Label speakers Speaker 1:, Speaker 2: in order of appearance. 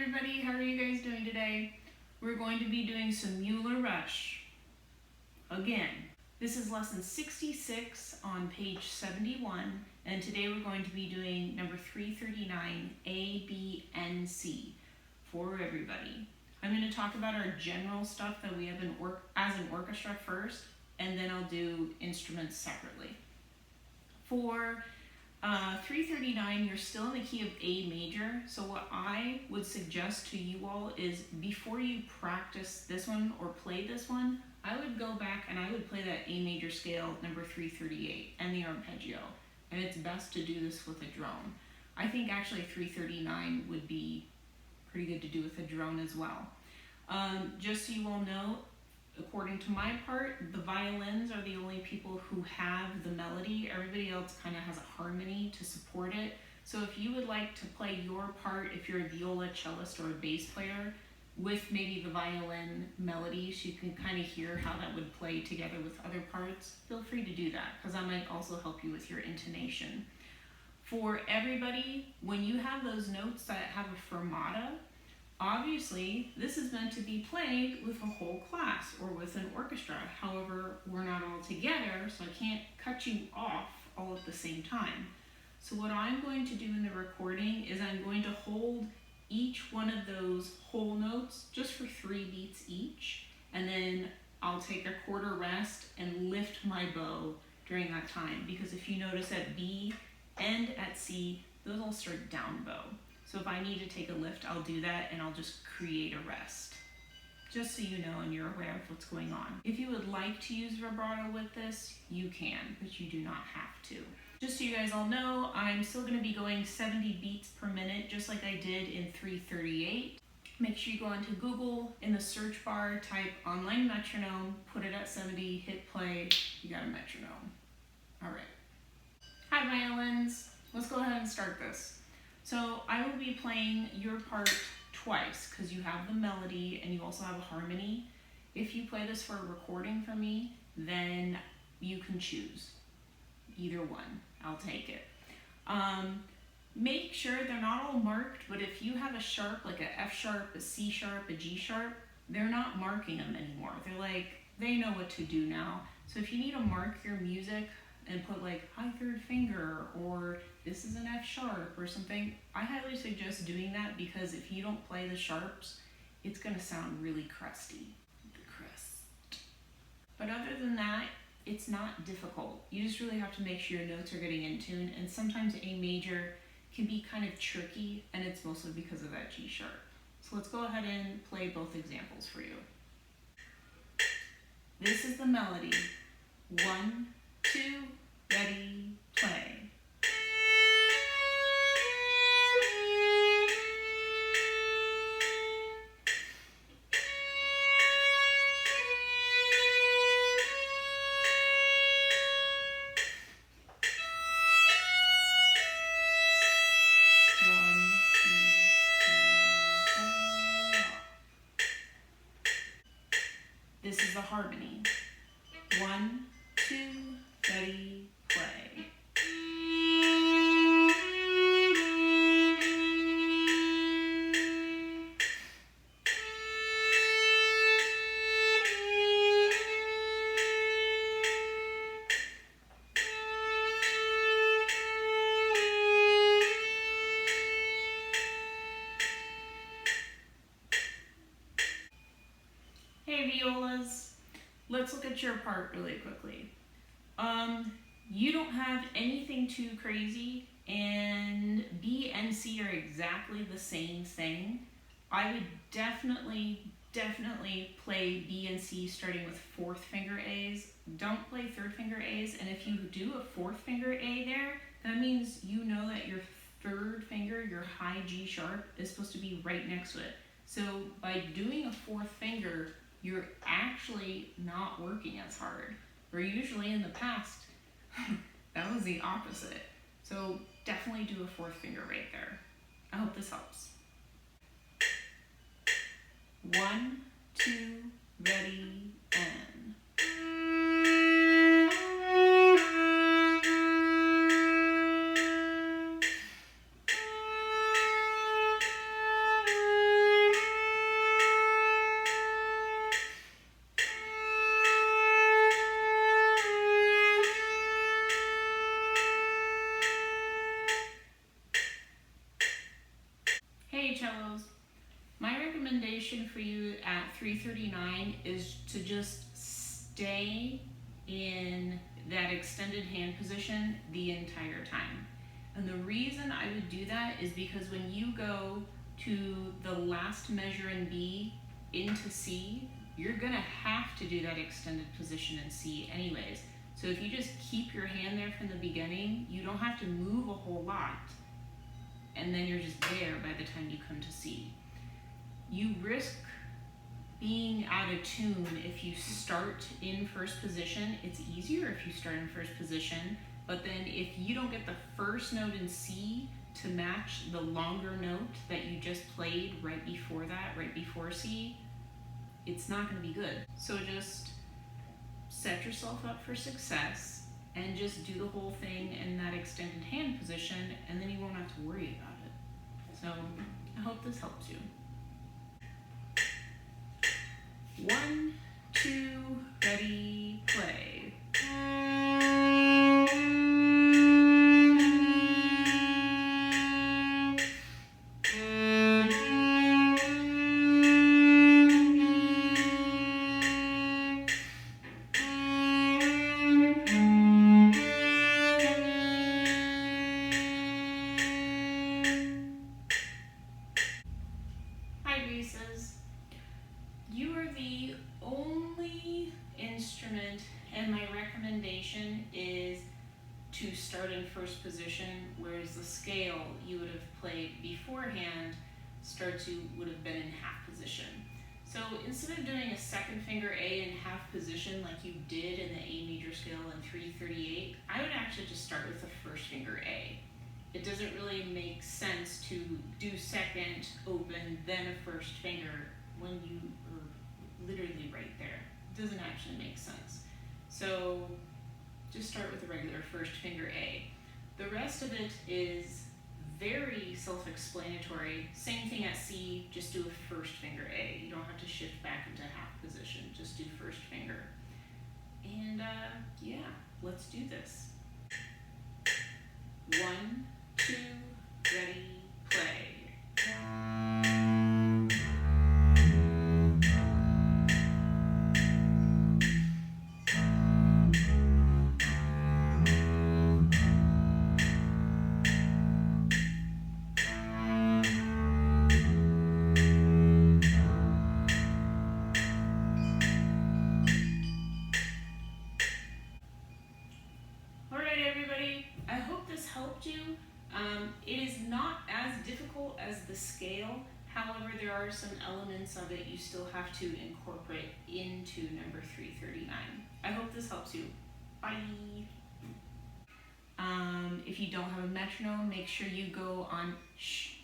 Speaker 1: everybody, how are you guys doing today? We're going to be doing some Muller Rusch again. This is lesson 66 on page 71, and today we're going to be doing number 339, A, B, and C for everybody. I'm going to talk about our general stuff that we have as an orchestra first, and then I'll do instruments separately. For 339, you're still in the key of A major, so what I would suggest to you all is before you practice this one or play this one, I would go back and I would play that A major scale number 338 and the arpeggio, and it's best to do this with a drone. I think actually 339 would be pretty good to do with a drone as well. Just so you all know, according to my part, the violins are the only people who have the melody. Everybody else kind of has a harmony to support it. So if you would like to play your part, if you're a viola, cellist, or a bass player, with maybe the violin melody, so you can kind of hear how that would play together with other parts, feel free to do that, because that might also help you with your intonation. For everybody, when you have those notes that have a fermata, obviously, this is meant to be played with a whole class or with an orchestra. However, we're not all together, so I can't cut you off all at the same time. So what I'm going to do in the recording is I'm going to hold each one of those whole notes just for 3 beats each, and then I'll take a quarter rest and lift my bow during that time, because if you notice at B and at C, those all start down bow. So if I need to take a lift, I'll do that, and I'll just create a rest. Just so you know and you're aware of what's going on. If you would like to use vibrato with this, you can, but you do not have to. Just so you guys all know, I'm still going to be going 70 beats per minute, just like I did in 338. Make sure you go onto Google, in the search bar, type online metronome, put it at 70, hit play, you got a metronome. All right. Hi violins, let's go ahead and start this. So I will be playing your part twice because you have the melody and you also have a harmony. If you play this for a recording for me, then you can choose either one. I'll take it. Make sure they're not all marked, but if you have a sharp, like a F sharp, a C sharp, a G sharp, they're not marking them anymore. They're like, they know what to do now. So if you need to mark your music and put like high third finger, or this is an F sharp or something, I highly suggest doing that, because if you don't play the sharps, it's gonna sound really crusty. The crust. But other than that, it's not difficult. You just really have to make sure your notes are getting in tune, and sometimes A major can be kind of tricky, and it's mostly because of that G sharp. So let's go ahead and play both examples for you. This is the melody. 1, 2, ready, play. This is the harmony. 1, 2, ready, play. Hey violas, let's look at your part really quickly. You don't have anything too crazy, and B and C are exactly the same thing. I would definitely play B and C starting with 4th finger A's. Don't play 3rd finger A's, and if you do a 4th finger A there, that means you know that your 3rd finger, your high G sharp, is supposed to be right next to it. So by doing a 4th finger, you're actually not working as hard. Where usually in the past, that was the opposite. So definitely do a 4th finger right there. I hope this helps. 1, 2, ready, and. Okay, cellos, my recommendation for you at 339 is to just stay in that extended hand position the entire time. And the reason I would do that is because when you go to the last measure in B into C, you're gonna have to do that extended position in C anyways. So if you just keep your hand there from the beginning, you don't have to move a whole lot, and then you're just there by the time you come to C. You risk being out of tune if you start in first position. It's easier if you start in first position, but then if you don't get the first note in C to match the longer note that you just played right before that, right before C, it's not going to be good. So just set yourself up for success and just do the whole thing in that extended hand position, and then you won't have to worry about it. So I hope this helps you. 1, 2, ready, play. Hi, Reese's. You are the only instrument, and my recommendation is to start in first position, whereas the scale you would have played beforehand would have been in half position. So instead of doing a second finger A in half position like you did in the A major scale in 338, I would actually just start with the first finger A. It doesn't really make sense to do second, open, then a first finger when you are literally right there. It doesn't actually make sense. So just start with a regular first finger A. The rest of it is very self-explanatory. Same thing at C, just do a first finger A. You don't have to shift back into half position, just do first finger. And yeah, let's do this. 1, 2, ready, play. I hope this helped you. It is not as difficult as the scale. However, there are some elements of it you still have to incorporate into number 339. I hope this helps you. Bye. If you don't have a metronome, make sure you go on shh.